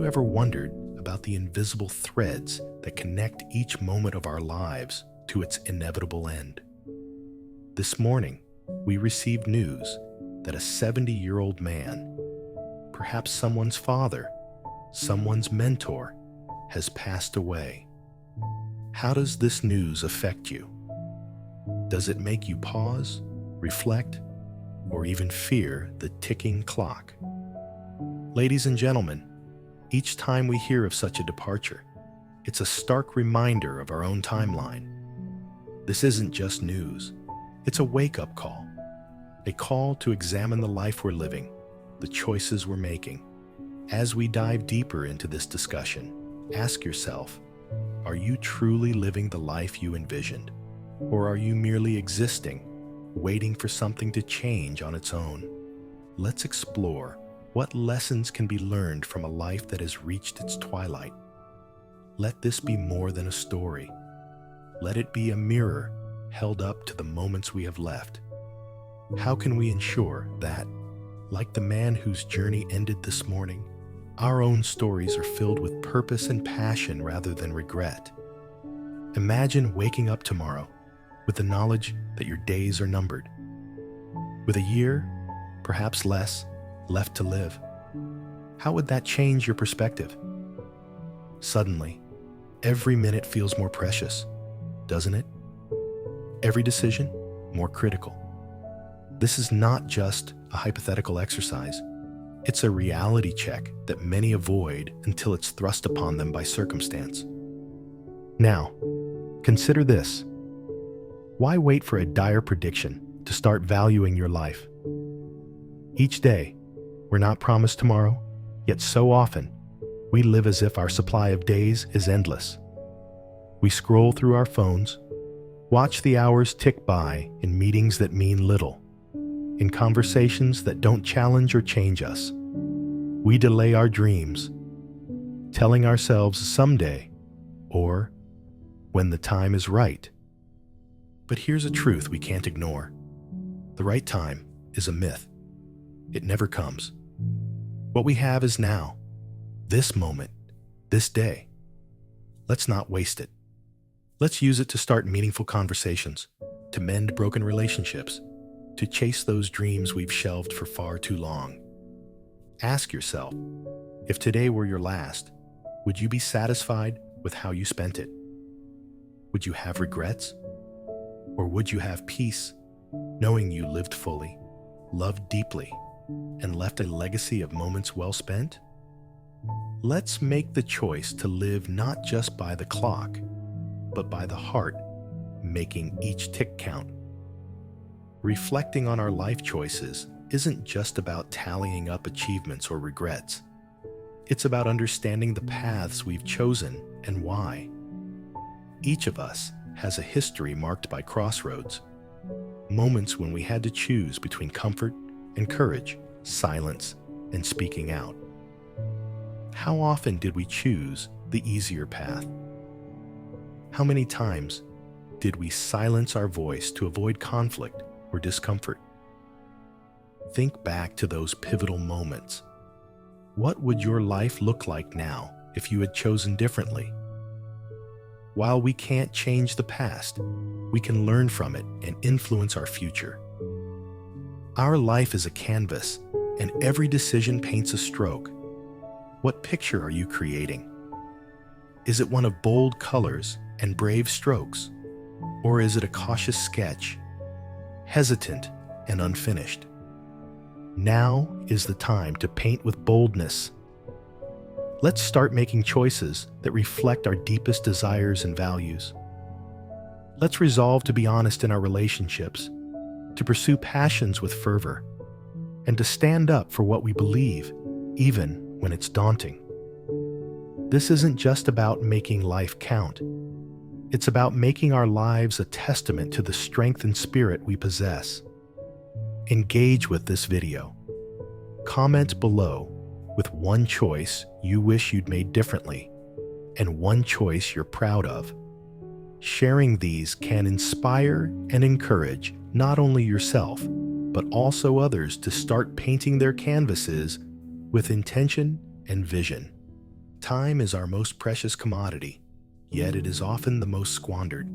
ever wondered about the invisible threads that connect each moment of our lives to its inevitable end? This morning, we received news that a 70-year-old man, perhaps someone's father, someone's mentor, has passed away. How does this news affect you? Does it make you pause, reflect, or even fear the ticking clock? Ladies and gentlemen, each time we hear of such a departure, it's a stark reminder of our own timeline. This isn't just news. It's a wake-up call. A call to examine the life we're living, the choices we're making. As we dive deeper into this discussion, ask yourself, are you truly living the life you envisioned? Or are you merely existing, waiting for something to change on its own? Let's explore what lessons can be learned from a life that has reached its twilight. Let this be more than a story. Let it be a mirror held up to the moments we have left. How can we ensure that, like the man whose journey ended this morning, our own stories are filled with purpose and passion rather than regret? Imagine waking up tomorrow with the knowledge that your days are numbered, with a year, perhaps less, left to live. How would that change your perspective? Suddenly, every minute feels more precious, doesn't it? Every decision more critical. This is not just a hypothetical exercise. It's a reality check that many avoid until it's thrust upon them by circumstance. Now, consider this. Why wait for a dire prediction to start valuing your life? Each day, we're not promised tomorrow, yet so often, we live as if our supply of days is endless. We scroll through our phones, watch the hours tick by in meetings that mean little, in conversations that don't challenge or change us. We delay our dreams, telling ourselves someday, or when the time is right. But here's a truth we can't ignore. The right time is a myth. It never comes. What we have is now, this moment, this day. Let's not waste it. Let's use it to start meaningful conversations, to mend broken relationships, to chase those dreams we've shelved for far too long. Ask yourself, if today were your last, would you be satisfied with how you spent it? Would you have regrets? Or would you have peace, knowing you lived fully, loved deeply, and left a legacy of moments well spent? Let's make the choice to live not just by the clock, but by the heart, making each tick count. Reflecting on our life choices isn't just about tallying up achievements or regrets. It's about understanding the paths we've chosen and why. Each of us has a history marked by crossroads, moments when we had to choose between comfort and courage, silence and speaking out. How often did we choose the easier path? How many times did we silence our voice to avoid conflict or discomfort? Think back to those pivotal moments. What would your life look like now if you had chosen differently? While we can't change the past, we can learn from it and influence our future. Our life is a canvas, and every decision paints a stroke. What picture are you creating? Is it one of bold colors and brave strokes? Or is it a cautious sketch, hesitant and unfinished? Now is the time to paint with boldness. Let's start making choices that reflect our deepest desires and values. Let's resolve to be honest in our relationships, to pursue passions with fervor, and to stand up for what we believe, even when it's daunting. This isn't just about making life count. It's about making our lives a testament to the strength and spirit we possess. Engage with this video. Comment below with one choice you wish you'd made differently and one choice you're proud of. Sharing these can inspire and encourage not only yourself, but also others to start painting their canvases with intention and vision. Time is our most precious commodity, yet it is often the most squandered.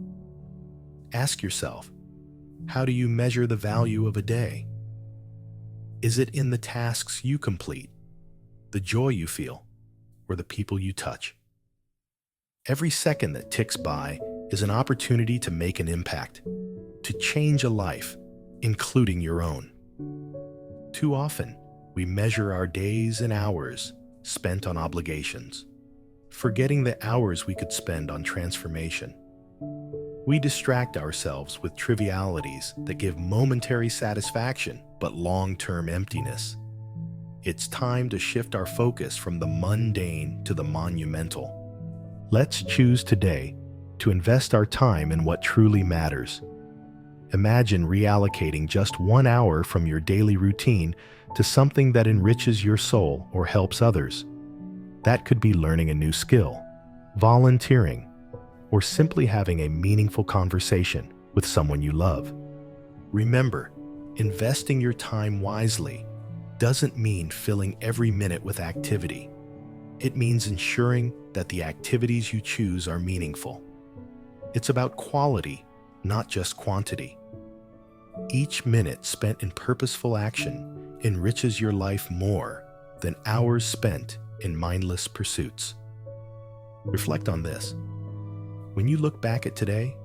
Ask yourself, how do you measure the value of a day? Is it in the tasks you complete, the joy you feel, or the people you touch? Every second that ticks by is an opportunity to make an impact, to change a life, including your own. Too often, we measure our days and hours spent on obligations, forgetting the hours we could spend on transformation. We distract ourselves with trivialities that give momentary satisfaction but long-term emptiness. It's time to shift our focus from the mundane to the monumental. Let's choose today to invest our time in what truly matters. Imagine reallocating just 1 hour from your daily routine to something that enriches your soul or helps others. That could be learning a new skill, volunteering, or simply having a meaningful conversation with someone you love. Remember, investing your time wisely doesn't mean filling every minute with activity. It means ensuring that the activities you choose are meaningful. It's about quality, not just quantity. Each minute spent in purposeful action enriches your life more than hours spent in mindless pursuits. Reflect on this. When you look back at today,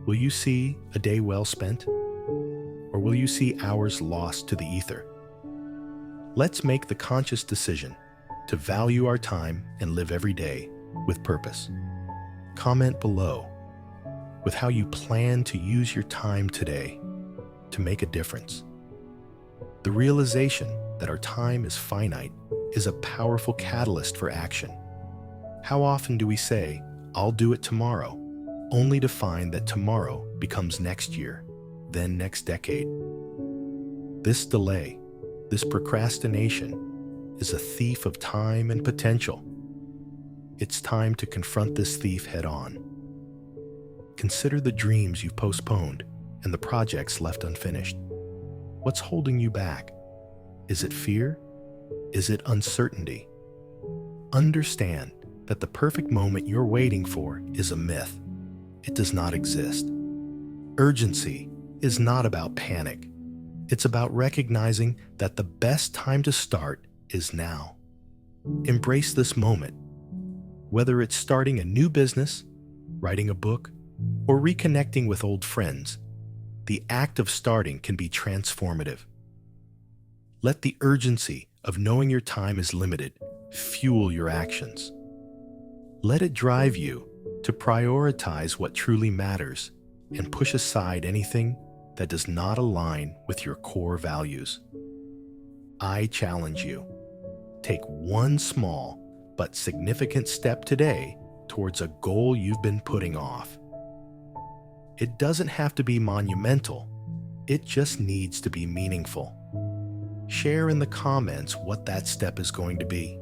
will you see a day well spent? Or will you see hours lost to the ether? Let's make the conscious decision to value our time and live every day with purpose. Comment below with how you plan to use your time today to make a difference. The realization that our time is finite is a powerful catalyst for action. How often do we say, "I'll do it tomorrow," only to find that tomorrow becomes next year, then next decade? This delay, this procrastination, is a thief of time and potential. It's time to confront this thief head-on. Consider the dreams you've postponed and the projects left unfinished. What's holding you back? Is it fear? Is it uncertainty? Understand that the perfect moment you're waiting for is a myth. It does not exist. Urgency is not about panic. It's about recognizing that the best time to start is now. Embrace this moment. Whether it's starting a new business, writing a book, or reconnecting with old friends, the act of starting can be transformative. Let the urgency of knowing your time is limited fuel your actions. Let it drive you to prioritize what truly matters and push aside anything that does not align with your core values. I challenge you. Take one small but significant step today towards a goal you've been putting off. It doesn't have to be monumental. It just needs to be meaningful. Share in the comments what that step is going to be.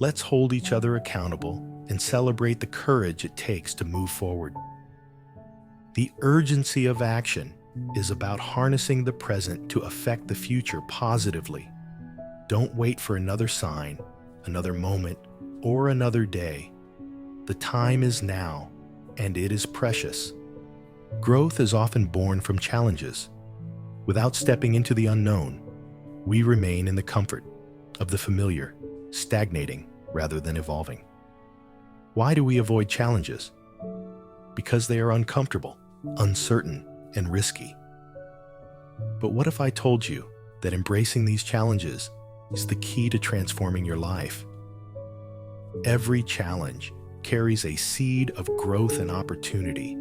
Let's hold each other accountable and celebrate the courage it takes to move forward. The urgency of action is about harnessing the present to affect the future positively. Don't wait for another sign, another moment, or another day. The time is now, and it is precious. Growth is often born from challenges. Without stepping into the unknown, we remain in the comfort of the familiar, stagnating rather than evolving. Why do we avoid challenges? Because they are uncomfortable, uncertain, and risky. But what if I told you that embracing these challenges is the key to transforming your life? Every challenge carries a seed of growth and opportunity.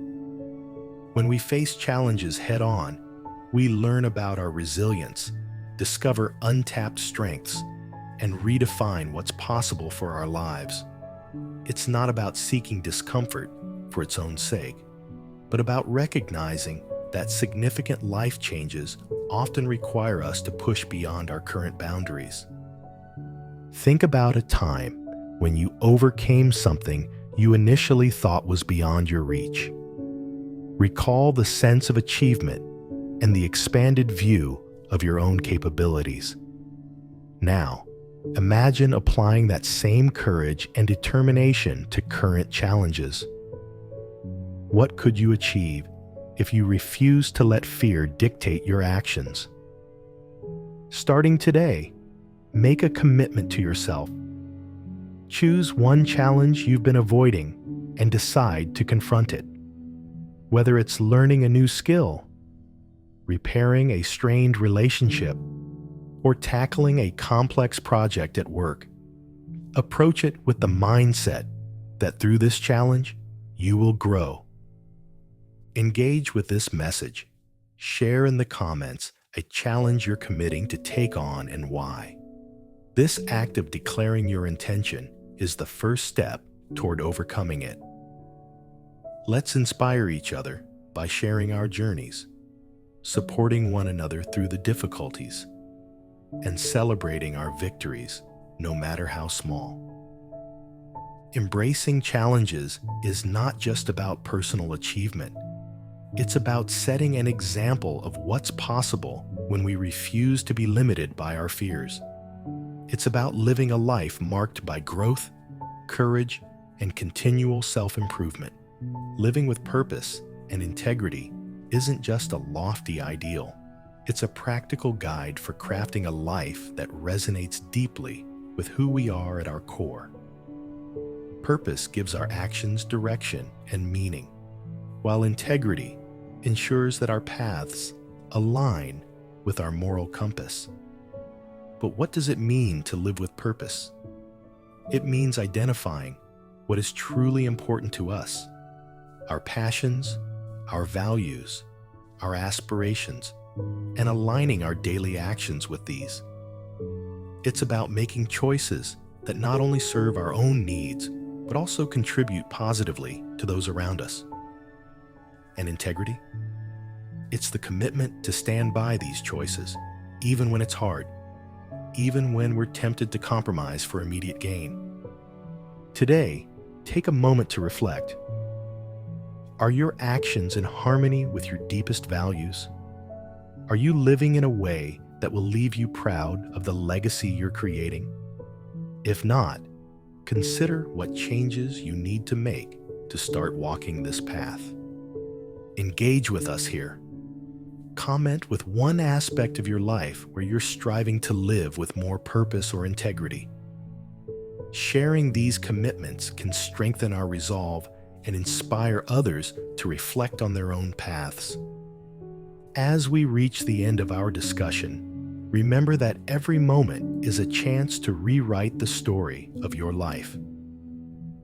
When we face challenges head-on, we learn about our resilience, discover untapped strengths, and redefine what's possible for our lives. It's not about seeking discomfort for its own sake, but about recognizing that significant life changes often require us to push beyond our current boundaries. Think about a time when you overcame something you initially thought was beyond your reach. Recall the sense of achievement and the expanded view of your own capabilities. Now, Imagine applying that same courage and determination to current challenges. What could you achieve if you refuse to let fear dictate your actions? Starting today, make a commitment to yourself. Choose one challenge you've been avoiding and decide to confront it. Whether it's learning a new skill, repairing a strained relationship, or tackling a complex project at work, approach it with the mindset that through this challenge, you will grow. Engage with this message. Share in the comments a challenge you're committing to take on and why. This act of declaring your intention is the first step toward overcoming it. Let's inspire each other by sharing our journeys, supporting one another through the difficulties, and celebrating our victories, no matter how small. Embracing challenges is not just about personal achievement. It's about setting an example of what's possible when we refuse to be limited by our fears. It's about living a life marked by growth, courage, and continual self-improvement. Living with purpose and integrity isn't just a lofty ideal. It's a practical guide for crafting a life that resonates deeply with who we are at our core. Purpose gives our actions direction and meaning, while integrity ensures that our paths align with our moral compass. But what does it mean to live with purpose? It means identifying what is truly important to us, our passions, our values, our aspirations, and aligning our daily actions with these. It's about making choices that not only serve our own needs, but also contribute positively to those around us. And integrity? It's the commitment to stand by these choices, even when it's hard, even when we're tempted to compromise for immediate gain. Today, take a moment to reflect. Are your actions in harmony with your deepest values? Are you living in a way that will leave you proud of the legacy you're creating? If not, consider what changes you need to make to start walking this path. Engage with us here. Comment with one aspect of your life where you're striving to live with more purpose or integrity. Sharing these commitments can strengthen our resolve and inspire others to reflect on their own paths. As we reach the end of our discussion, remember that every moment is a chance to rewrite the story of your life.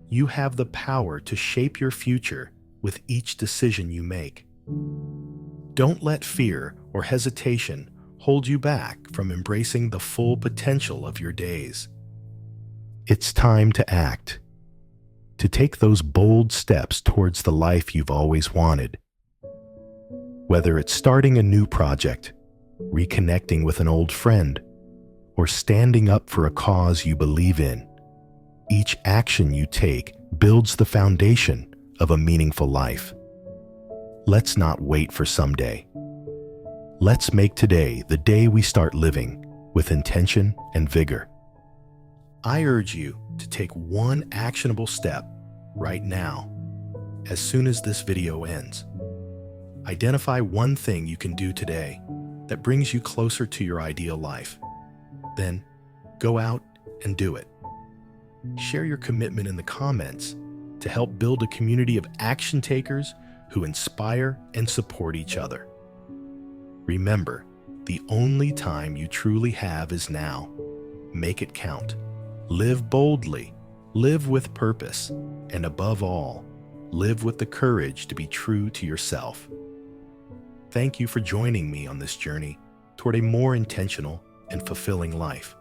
You have the power to shape your future with each decision you make. Don't let fear or hesitation hold you back from embracing the full potential of your days. It's time to act, to take those bold steps towards the life you've always wanted. Whether it's starting a new project, reconnecting with an old friend, or standing up for a cause you believe in, each action you take builds the foundation of a meaningful life. Let's not wait for someday. Let's make today the day we start living with intention and vigor. I urge you to take one actionable step right now, as soon as this video ends. Identify one thing you can do today that brings you closer to your ideal life. Then, go out and do it. Share your commitment in the comments to help build a community of action takers who inspire and support each other. Remember, the only time you truly have is now. Make it count. Live boldly, live with purpose, and above all, live with the courage to be true to yourself. Thank you for joining me on this journey toward a more intentional and fulfilling life.